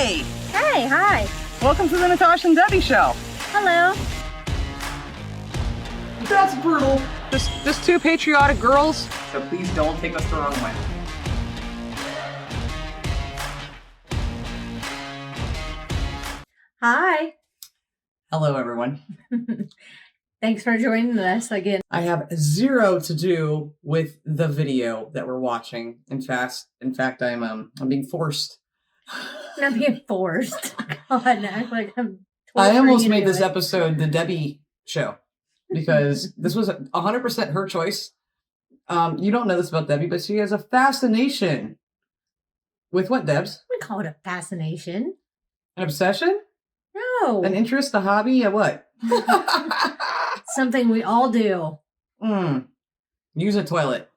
Hey! Hey, hi. Welcome to the Natasha and Debbie show. Hello. That's brutal. Just two patriotic girls, so please don't take us the wrong way. Hi. Hello, everyone. Thanks for joining us again. I have zero to do with the video that we're watching. In fact, I'm being forced. I'm being forced. God, I act like I'm. I almost made this episode the Debbie show because this was 100% her choice. You don't know this about Debbie, but she has a fascination with what, Debs? We call it a fascination. An obsession? No. An interest, a hobby, a what? Something we all do. Use a toilet.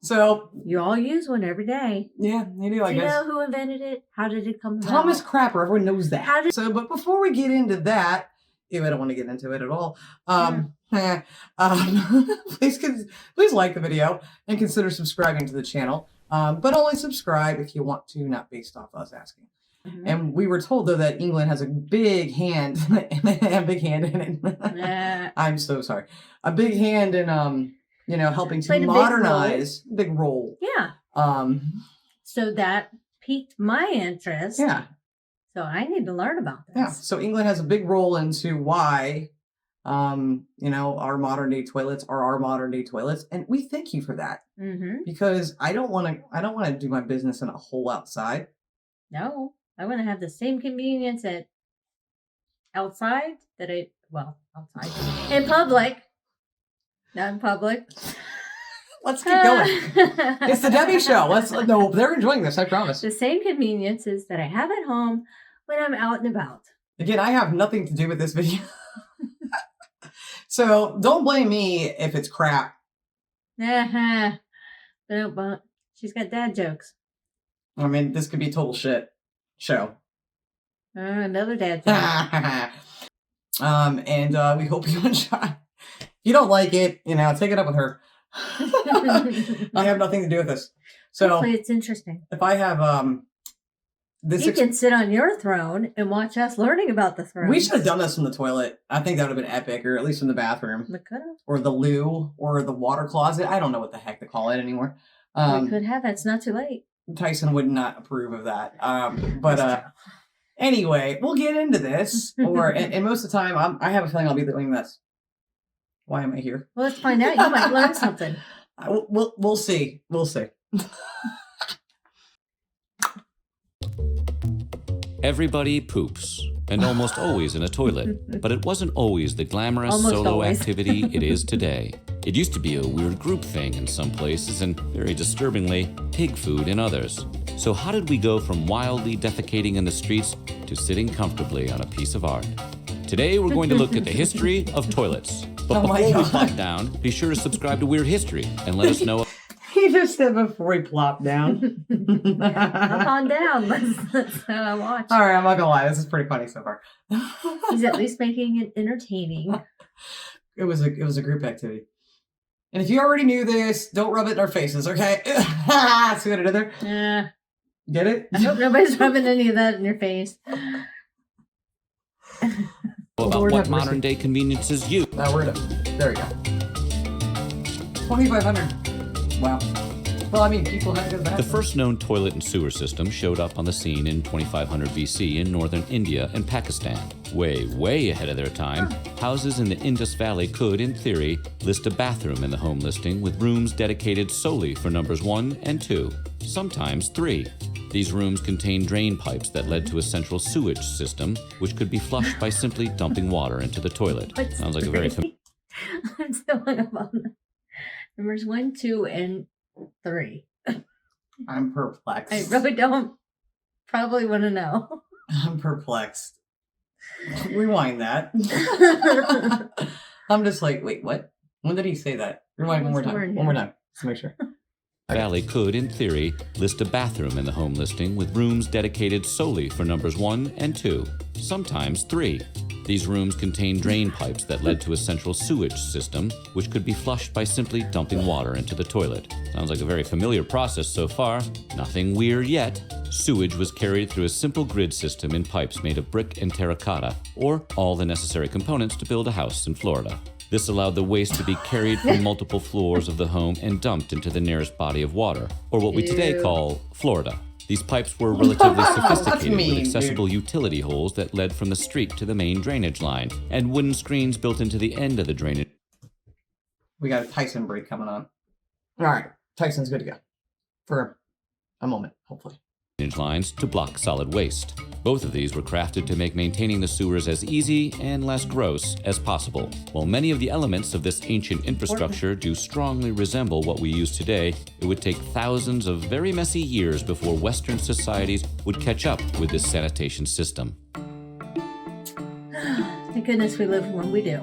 So you all use one every day. Yeah, you do, I guess. Do you know who invented it? How did it come about? Thomas Crapper, everyone knows that. But before we get into that, I don't want to get into it at all. Please like the video and consider subscribing to the channel. But only subscribe if you want to, not based off us asking. Mm-hmm. And we were told, though, that England has a big hand, in it. I'm so sorry. A big hand in, helping to modernize. Big role. Yeah. So that piqued my interest. Yeah. So I need to learn about this. Yeah. So England has a big role into why, our modern day toilets are our modern day toilets, and we thank you for that. Mm-hmm. Because I don't want to do my business in a hole outside. No. I want to have the same convenience outside. Outside. In public. Not in public. Let's keep going. It's the Debbie show. No, they're enjoying this, I promise. The same conveniences that I have at home when I'm out and about. Again, I have nothing to do with this video. So don't blame me if it's crap. But she's got dad jokes. I mean, this could be total shit show. Another dad joke. And we hope you enjoy. If you don't like it, take it up with her. I have nothing to do with this. So hopefully it's interesting. If I have you can sit on your throne and watch us learning about the throne. We should have done this from the toilet. I think that would have been epic, or at least in the bathroom. We could have. Or the loo, or the water closet. I don't know what the heck to call it anymore. We could have. It's not too late. Tyson would not approve of that. Anyway, we'll get into this. And most of the time, I have a feeling I'll be doing this. Why am I here? Well, let's find out. You might learn something. We'll see. We'll see. Everybody poops, and almost always in a toilet. But it wasn't always the glamorous solo activity it is today. It used to be a weird group thing in some places, and very disturbingly, pig food in others. So how did we go from wildly defecating in the streets to sitting comfortably on a piece of art? Today, we're going to look at the history of toilets. But before we plop down, be sure to subscribe to Weird History and let us know. He just said before he plopped down. Hop on down. Let's watch. All right, I'm not gonna lie. This is pretty funny so far. He's at least making it entertaining. It was a group activity. And if you already knew this, don't rub it in our faces, okay? See what I did there? Yeah. Get it? I hope nobody's rubbing any of that in your face. About what modern day conveniences you. There we go. 2,500. Wow. Well, I mean, people had to go to the bathroom. The first known toilet and sewer system showed up on the scene in 2500 BC in northern India and Pakistan. Way ahead of their time, houses in the Indus Valley could, in theory, list a bathroom in the home listing with rooms dedicated solely for numbers 1 and 2, sometimes 3. These rooms contained drain pipes that led to a central sewage system, which could be flushed by simply dumping water into the toilet. Sounds like a very... I'm still hung up on that. Numbers 1, 2, and 3. I'm perplexed. I really don't probably want to know. I'm perplexed. Rewind that. I'm just like, wait, what? When did he say that? Rewind one more time. One more time. Just make sure. Valley could, in theory, list a bathroom in the home listing with rooms dedicated solely for numbers 1 and 2, sometimes 3. These rooms contained drain pipes that led to a central sewage system, which could be flushed by simply dumping water into the toilet. Sounds like a very familiar process so far. Nothing weird yet. Sewage was carried through a simple grid system in pipes made of brick and terracotta, or all the necessary components to build a house in Florida. This allowed the waste to be carried from multiple floors of the home and dumped into the nearest body of water, or what we today call Florida. These pipes were relatively sophisticated with accessible utility holes that led from the street to the main drainage line, and wooden screens built into the end of the drainage. We got a Tyson break coming on. All right, Tyson's good to go for a moment, hopefully. Lines to block solid waste. Both of these were crafted to make maintaining the sewers as easy and less gross as possible. While many of the elements of this ancient infrastructure do strongly resemble what we use today, it would take thousands of very messy years before Western societies would catch up with this sanitation system. Thank goodness we live when we do.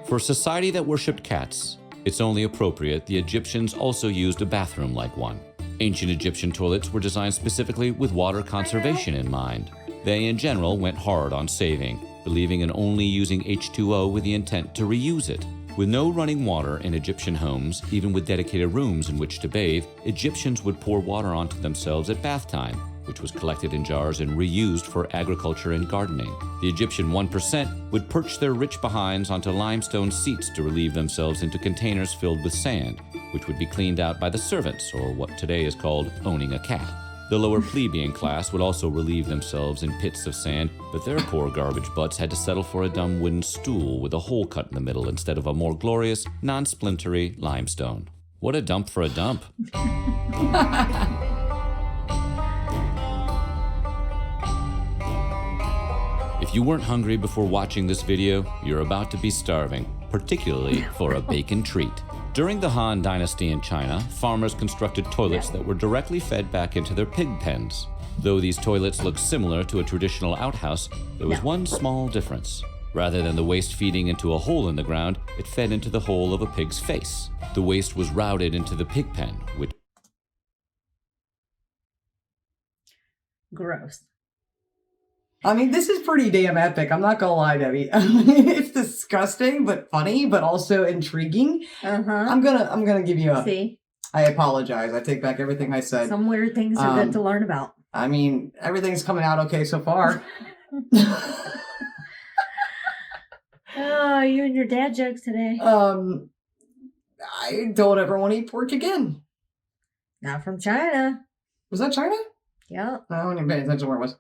For a society that worshipped cats, it's only appropriate the Egyptians also used a bathroom like one. Ancient Egyptian toilets were designed specifically with water conservation in mind. They, in general, went hard on saving, believing in only using H2O with the intent to reuse it. With no running water in Egyptian homes, even with dedicated rooms in which to bathe, Egyptians would pour water onto themselves at bath time, which was collected in jars and reused for agriculture and gardening. The Egyptian 1% would perch their rich behinds onto limestone seats to relieve themselves into containers filled with sand, which would be cleaned out by the servants, or what today is called owning a cat. The lower plebeian class would also relieve themselves in pits of sand, but their poor garbage butts had to settle for a dumb wooden stool with a hole cut in the middle instead of a more glorious, non-splintery limestone. What a dump for a dump. If you weren't hungry before watching this video, you're about to be starving, particularly for a bacon treat. During the Han Dynasty in China, farmers constructed toilets that were directly fed back into their pig pens. Though these toilets looked similar to a traditional outhouse, there was one small difference. Rather than the waste feeding into a hole in the ground, it fed into the hole of a pig's face. The waste was routed into the pig pen, which... Gross. I mean, this is pretty damn epic. I'm not gonna lie, Debbie. It's disgusting, but funny, but also intriguing. I'm gonna give you a. See? I apologize. I take back everything I said. Some weird things are good to learn about. I mean, everything's coming out okay so far. Oh, you and your dad jokes today. I don't ever want to eat pork again. Not from China. Was that China? Yeah. I don't even pay attention where it was.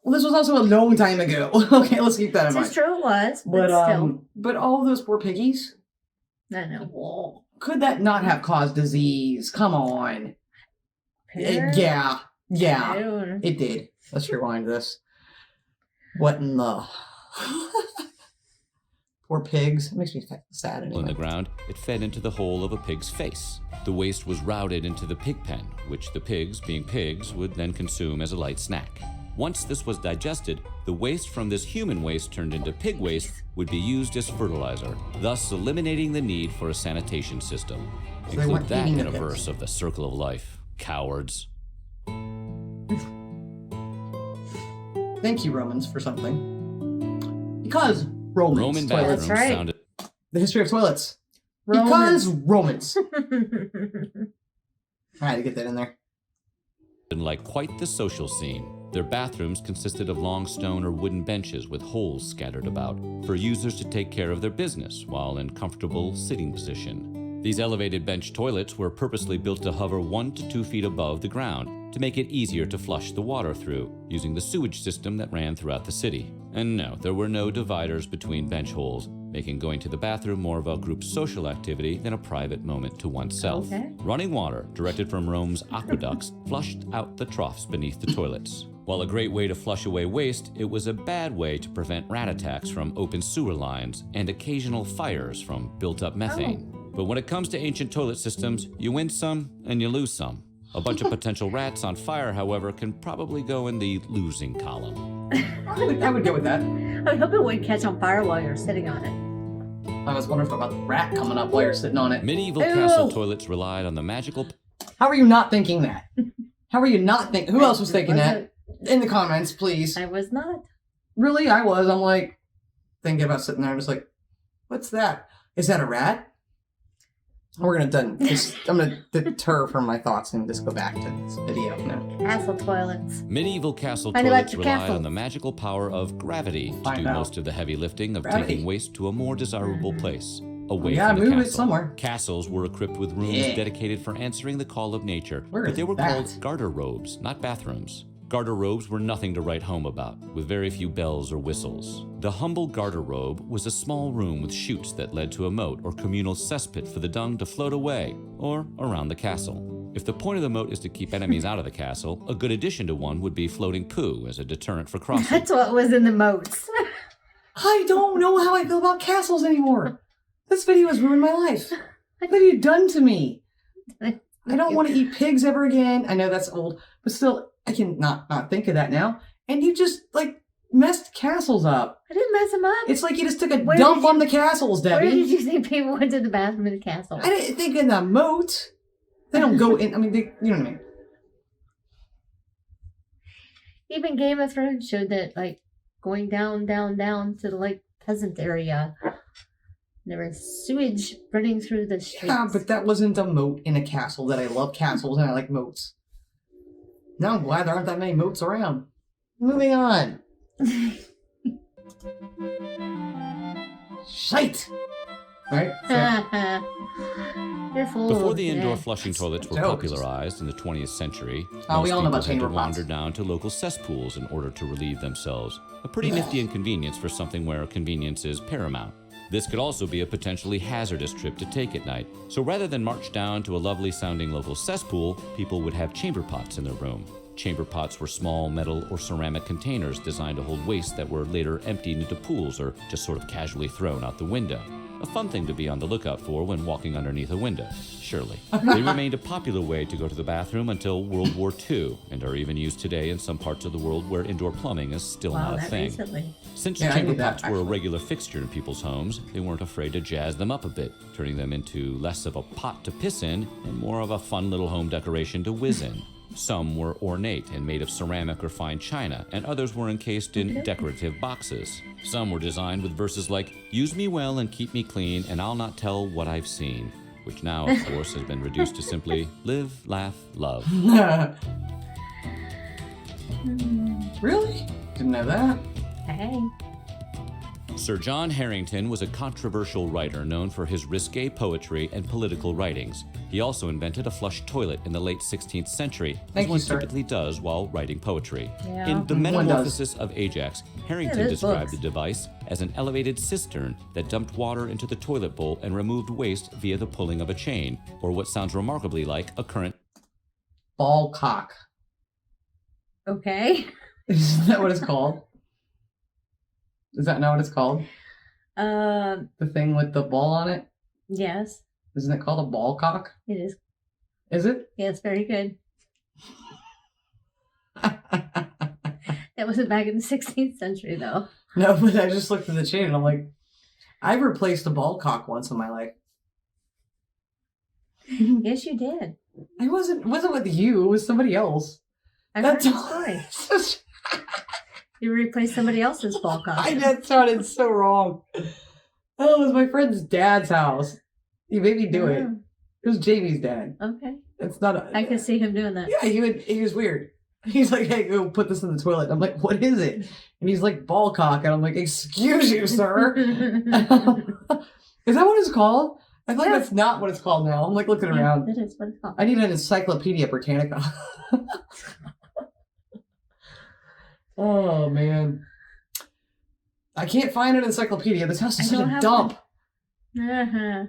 Well, this was also a long time ago. Okay, let's keep that in mind. It's true, it was, but still. But all those poor piggies. I know. Could that not have caused disease? Come on. Yeah, it did. Let's rewind this. What in the... Poor pigs. It makes me sad anyway. In the ground, it fed into the hole of a pig's face. The waste was routed into the pig pen, which the pigs, being pigs, would then consume as a light snack. Once this was digested, the waste from this human waste turned into pig waste would be used as fertilizer, thus eliminating the need for a sanitation system. So include that in a verse of the circle of life. Cowards. Thank you, Romans, for something. Because Romans. Roman bathrooms sounded... The history of toilets. Because Romans. I had to get that in there. Like quite the social scene. Their bathrooms consisted of long stone or wooden benches with holes scattered about for users to take care of their business while in comfortable sitting position. These elevated bench toilets were purposely built to hover 1 to 2 feet above the ground to make it easier to flush the water through, using the sewage system that ran throughout the city. And no, there were no dividers between bench holes, making going to the bathroom more of a group social activity than a private moment to oneself. Okay. Running water, directed from Rome's aqueducts, flushed out the troughs beneath the toilets. While a great way to flush away waste, it was a bad way to prevent rat attacks from open sewer lines and occasional fires from built-up methane. But when it comes to ancient toilet systems, you win some and you lose some. A bunch of potential rats on fire, however, can probably go in the losing column. I would go with that. I hope it wouldn't catch on fire while you're sitting on it. I was wondering about the rat coming up while you're sitting on it. Medieval castle toilets relied on the magical... How are you not thinking that? How are you not thinking? Who else was thinking that? In the comments, please. I was not. Really, I was. I'm like, thinking about sitting there. I'm just like, what's that? Is that a rat? We're gonna done. I'm gonna deter from my thoughts and just go back to this video now. Castle toilets. Medieval castle Find toilets electric relied castle. on the magical power of gravity to Find do out. most of the heavy lifting of Gravity. taking waste to a more desirable place, away Yeah, from the move castle. it somewhere. Castles were equipped with rooms Yeah. dedicated for answering the call of nature, Where but is they were that? called garter robes, not bathrooms. Garter robes were nothing to write home about, with very few bells or whistles. The humble garter robe was a small room with chutes that led to a moat or communal cesspit for the dung to float away, or around the castle. If the point of the moat is to keep enemies out of the castle, a good addition to one would be floating poo as a deterrent for crossing. That's what was in the moats. I don't know how I feel about castles anymore. This video has ruined my life. What have you done to me? I don't want to eat pigs ever again. I know that's old, but still, I can not think of that now. And you just, like, messed castles up. I didn't mess them up. It's like you just took a Where dump did you- on the castles, Where Debbie. did you think people went to the bathroom in the castle? I didn't think in the moat. They don't go in. I mean, you know what I mean? Even Game of Thrones showed that, like, going down to the, like, peasant area. There was sewage running through the streets. Yeah, but that wasn't a moat in a castle that I love castles and I like moats. Now I'm glad there aren't that many moats around. Moving on. Shite! Right? So, You're full. Before the indoor Yeah. flushing toilets were Jokes. popularized in the 20th century, Oh, we most all know people about had to chamber pots. wander down to local cesspools in order to relieve themselves. A pretty nifty inconvenience for something where convenience is paramount. This could also be a potentially hazardous trip to take at night. So rather than march down to a lovely sounding local cesspool, people would have chamber pots in their room. Chamber pots were small metal or ceramic containers designed to hold waste that were later emptied into pools or just sort of casually thrown out the window. A fun thing to be on the lookout for when walking underneath a window, surely. They remained a popular way to go to the bathroom until World War II, and are even used today in some parts of the world where indoor plumbing is still Wow, not a that thing. recently. Since Yeah, I chamber knew that, pots were a actually. regular fixture in people's homes, they weren't afraid to jazz them up a bit, turning them into less of a pot to piss in and more of a fun little home decoration to whiz in. Some were ornate and made of ceramic or fine china, and others were encased in decorative boxes. Some were designed with verses like, "Use me well and keep me clean, and I'll not tell what I've seen," which now, of course, has been reduced to simply, "Live, laugh, love." really? Didn't know that. Hey. Sir John Harington was a controversial writer known for his risque poetry and political writings. He also invented a flush toilet in the late 16th century, Thank as one you, sir. typically does while writing poetry. Yeah. In The One does. Metamorphosis of Ajax, Harington there's described books. the device as an elevated cistern that dumped water into the toilet bowl and removed waste via the pulling of a chain, or what sounds remarkably like a current. Ball cock. Okay. Isn't that what it's called? Is that not what it's called? Um. The thing with the ball on it? Yes, Isn't it called a ball cock? it is. Is it? Yes, very good. That wasn't back in the 16th century, though. No, but I just looked at the chain and I'm like, I've replaced a ball cock once in my life. Yes, you did. It wasn't with you, it was somebody else. I heard That's the story. You replaced somebody else's ball costume. That sounded so wrong. Oh, it was my friend's dad's house. He made me do it. It was Jamie's dad. Okay. It's not a... I could see him doing that. Yeah, he was weird. He's like, hey, go put this in the toilet. I'm like, what is it? And he's like, ball cock. And I'm like, excuse you, sir. Is that what it's called? I feel like Yeah. that's not what it's called now. I'm like looking around. That is what it's called. I need an Encyclopedia Britannica. Oh, man. I can't find an encyclopedia. This house is I such don't a have dump. Uh-huh.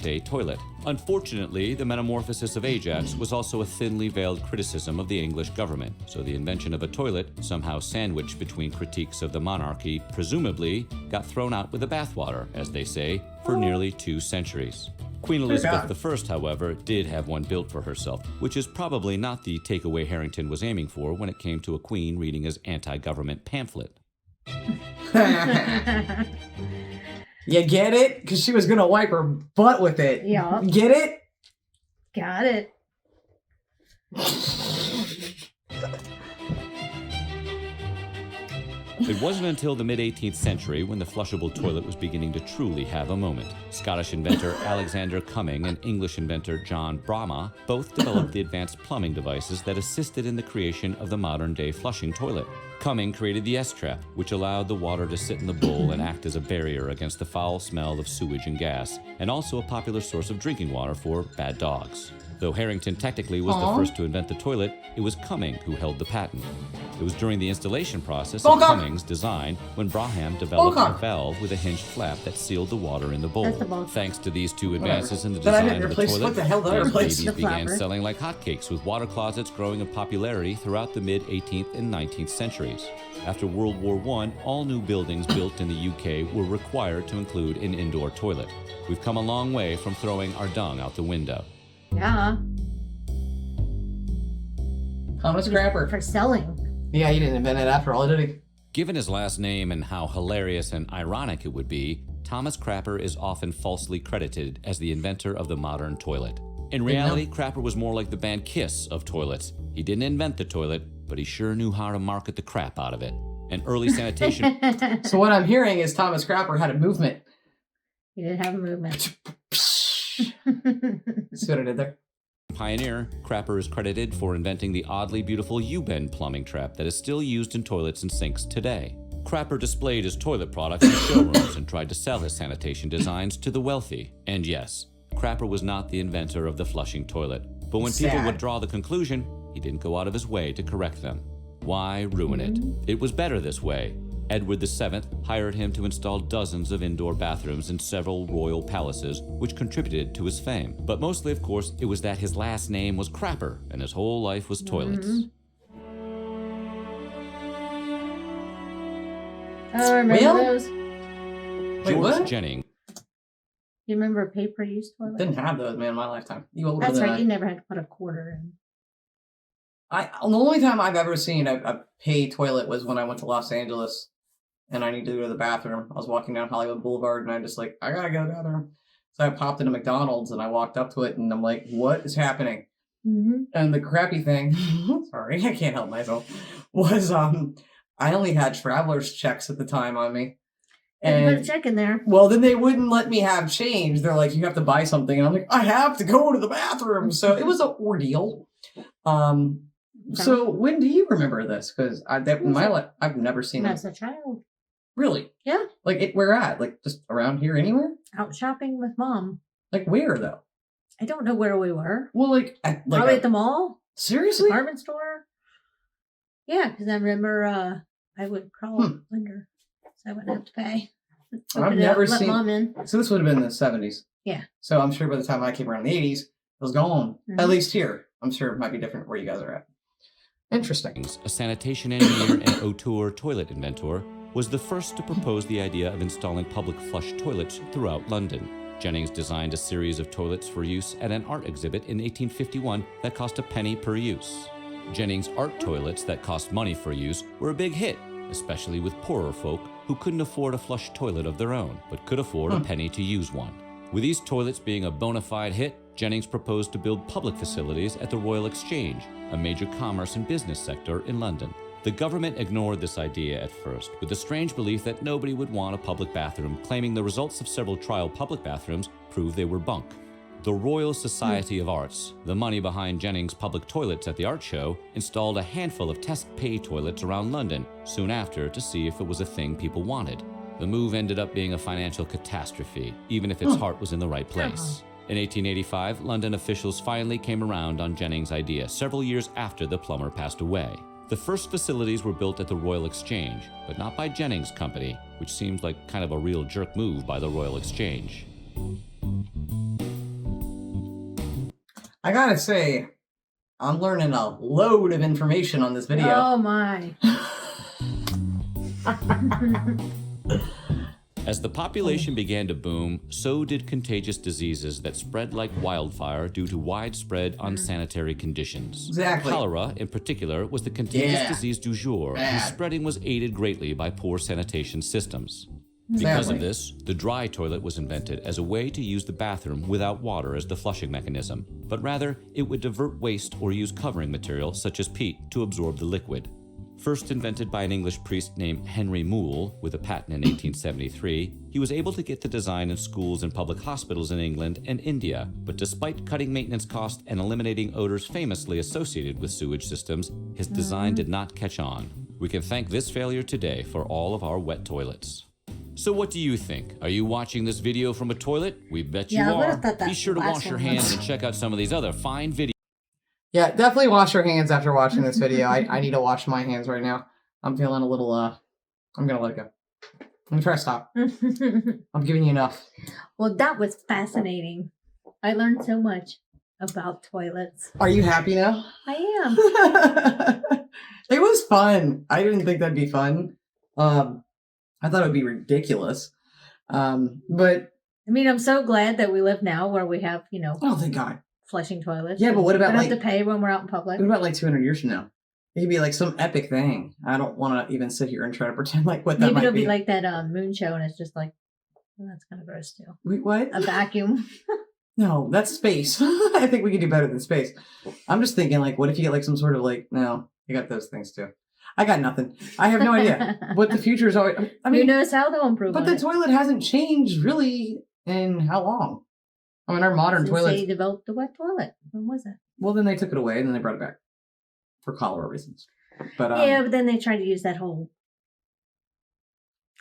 Day toilet. Unfortunately, the Metamorphosis of Ajax was also a thinly veiled criticism of the English government, so the invention of a toilet, somehow sandwiched between critiques of the monarchy, presumably got thrown out with the bathwater, as they say, for nearly 2 centuries. Queen Elizabeth I, however, did have one built for herself, which is probably not the takeaway Harington was aiming for when it came to a queen reading his anti-government pamphlet. You get it? Because she was going to wipe her butt with it. Yeah. Get it? Got it. It wasn't until the mid-18th century when the flushable toilet was beginning to truly have a moment. Scottish inventor Alexander Cumming and English inventor John Brahma both developed the advanced plumbing devices that assisted in the creation of the modern-day flushing toilet. Cumming created the S-trap, which allowed the water to sit in the bowl and act as a barrier against the foul smell of sewage and gas, and also a popular source of drinking water for bad dogs. Though Harrington technically was the first to invent the toilet, it was Cumming who held the patent. It was during the installation process of Cumming's design when Braham developed a valve with a hinged flap that sealed the water in the bowl. Thanks to these two advances in the design of the toilet, babies began selling like hotcakes, with water closets growing in popularity throughout the mid-18th and 19th centuries. After World War I, all new buildings built in the UK were required to include an indoor toilet. We've come a long way from throwing our dung out the window. Yeah. Thomas Crapper. For selling. Yeah, he didn't invent it after all, did he? Given his last name and how hilarious and ironic it would be, Thomas Crapper is often falsely credited as the inventor of the modern toilet. In reality, Crapper was more like the band Kiss of toilets. He didn't invent the toilet, but he sure knew how to market the crap out of it. And early sanitation... So what I'm hearing is Thomas Crapper had a movement. He did have a movement. See what I did there? Pioneer, Crapper is credited for inventing the oddly beautiful U-bend plumbing trap that is still used in toilets and sinks today. Crapper displayed his toilet products in showrooms and tried to sell his sanitation designs to the wealthy. And yes, Crapper was not the inventor of the flushing toilet. But when people would draw the conclusion, he didn't go out of his way to correct them. Why ruin it? It was better this way. Edward VII hired him to install dozens of indoor bathrooms in several royal palaces, which contributed to his fame. But mostly, of course, it was that his last name was Crapper and his whole life was toilets. I remember those. Wait, what? Jennings. You remember a pay-per-use toilet? Didn't have those, man, in my lifetime. You older That's than right, I. you never had to put a quarter in. The only time I've ever seen a pay toilet was when I went to Los Angeles and I needed to go to the bathroom. I was walking down Hollywood Boulevard and I just like, I gotta go to the bathroom. So I popped into McDonald's and I walked up to it and I'm like, what is happening? And the crappy thing, sorry, I can't help myself, was I only had traveler's checks at the time on me. And put a check in there. Well, then they wouldn't let me have change. They're like, you have to buy something. And I'm like, I have to go to the bathroom. So it was an ordeal. So when do you remember this? Because in my life, I've never seen it. As a child. Really? Yeah. Like, where at? Like, just around here anywhere? Out shopping with Mom. Like, where, though? I don't know where we were. Well, Probably at the mall. Seriously? Department store. Yeah, because I remember I would crawl under, so I wouldn't have to pay. I've never let seen... Mom in. So this would have been in the 70s. Yeah. So I'm sure by the time I came around the 80s, it was gone. At least here. I'm sure it might be different where you guys are at. Interesting. A sanitation engineer and auteur toilet inventor, was the first to propose the idea of installing public flush toilets throughout London. Jennings designed a series of toilets for use at an art exhibit in 1851 that cost a penny per use. Jennings' art toilets that cost money for use were a big hit, especially with poorer folk who couldn't afford a flush toilet of their own, but could afford a penny to use one. With these toilets being a bona fide hit, Jennings proposed to build public facilities at the Royal Exchange, a major commerce and business sector in London. The government ignored this idea at first, with the strange belief that nobody would want a public bathroom, claiming the results of several trial public bathrooms proved they were bunk. The Royal Society of Arts, the money behind Jennings' public toilets at the art show, installed a handful of test pay toilets around London soon after to see if it was a thing people wanted. The move ended up being a financial catastrophe, even if its heart was in the right place. In 1885, London officials finally came around on Jennings' idea several years after the plumber passed away. The first facilities were built at the Royal Exchange, but not by Jennings' company, which seems like kind of a real jerk move by the Royal Exchange. I gotta say, I'm learning a load of information on this video. Oh my. As the population began to boom, so did contagious diseases that spread like wildfire due to widespread unsanitary conditions. Exactly. Cholera, in particular, was the contagious disease du jour, whose spreading was aided greatly by poor sanitation systems. Because of this, the dry toilet was invented as a way to use the bathroom without water as the flushing mechanism, but rather it would divert waste or use covering material such as peat to absorb the liquid. First invented by an English priest named Henry Moule with a patent in 1873, he was able to get the design in schools and public hospitals in England and India. But despite cutting maintenance costs and eliminating odors famously associated with sewage systems, his design did not catch on. We can thank this failure today for all of our wet toilets. So what do you think? Are you watching this video from a toilet? We bet you are. Be sure to wash your hands and check out some of these other fine videos. Yeah, definitely wash your hands after watching this video. I need to wash my hands right now. I'm feeling a little, I'm going to let it go. I'm going to try to stop. I'm giving you enough. Well, that was fascinating. I learned so much about toilets. Are you happy now? I am. It was fun. I didn't think that'd be fun. I thought it would be ridiculous. But I mean, I'm so glad that we live now where we have, oh, thank God. Flushing toilets. Yeah, but what about we don't have to pay when we're out in public? What about like 200 years from now? It could be like some epic thing. I don't want to even sit here and try to pretend like what that Maybe might it'll be. be like that moon show, and it's just like, well, that's kind of gross too. Wait, what? A vacuum. No, that's space. I think we can do better than space. I'm just thinking, like, what if you get like some sort of like, no, you got those things too. I got nothing. I have no idea what the future is. I mean, who knows how they'll improve but on the toilet hasn't changed really in how long? I mean, our modern Since toilets. they developed the wet toilet. When was it? Well, then they took it away and then they brought it back for cholera reasons. But Yeah, but then they tried to use that whole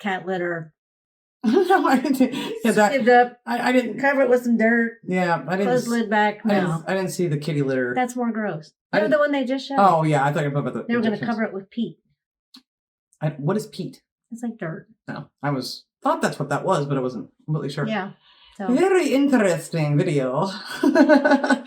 cat litter. No, I didn't. Yeah, It up, I didn't cover it with some dirt. Yeah, I didn't. Close the lid back. No, I didn't see the kitty litter. that's more gross. I Remember didn't- the one they just showed? Oh yeah, I thought you were talking about the. They were going to Egyptians. cover it with peat. What is peat? It's like dirt. No, thought that's what that was, but I wasn't completely sure. Yeah. So Very interesting video. I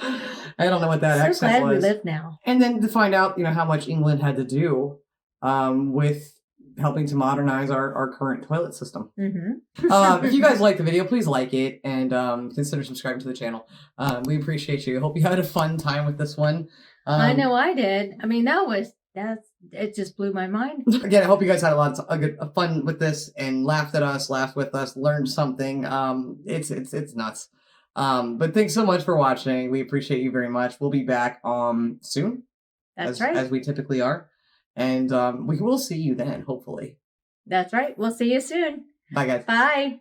don't know what that so accent glad was. we live now. And then to find out, how much England had to do with helping to modernize our current toilet system. Mm-hmm. If you guys like the video, please like it and consider subscribing to the channel. We appreciate you. Hope you had a fun time with this one. I know I did. I mean, it just blew my mind. Again, I hope you guys had a lot of fun with this and laughed at us, laughed with us, learned something. It's nuts. But thanks so much for watching. We appreciate you very much. We'll be back soon. That's right. As we typically are. And we will see you then, hopefully. That's right. We'll see you soon. Bye, guys. Bye.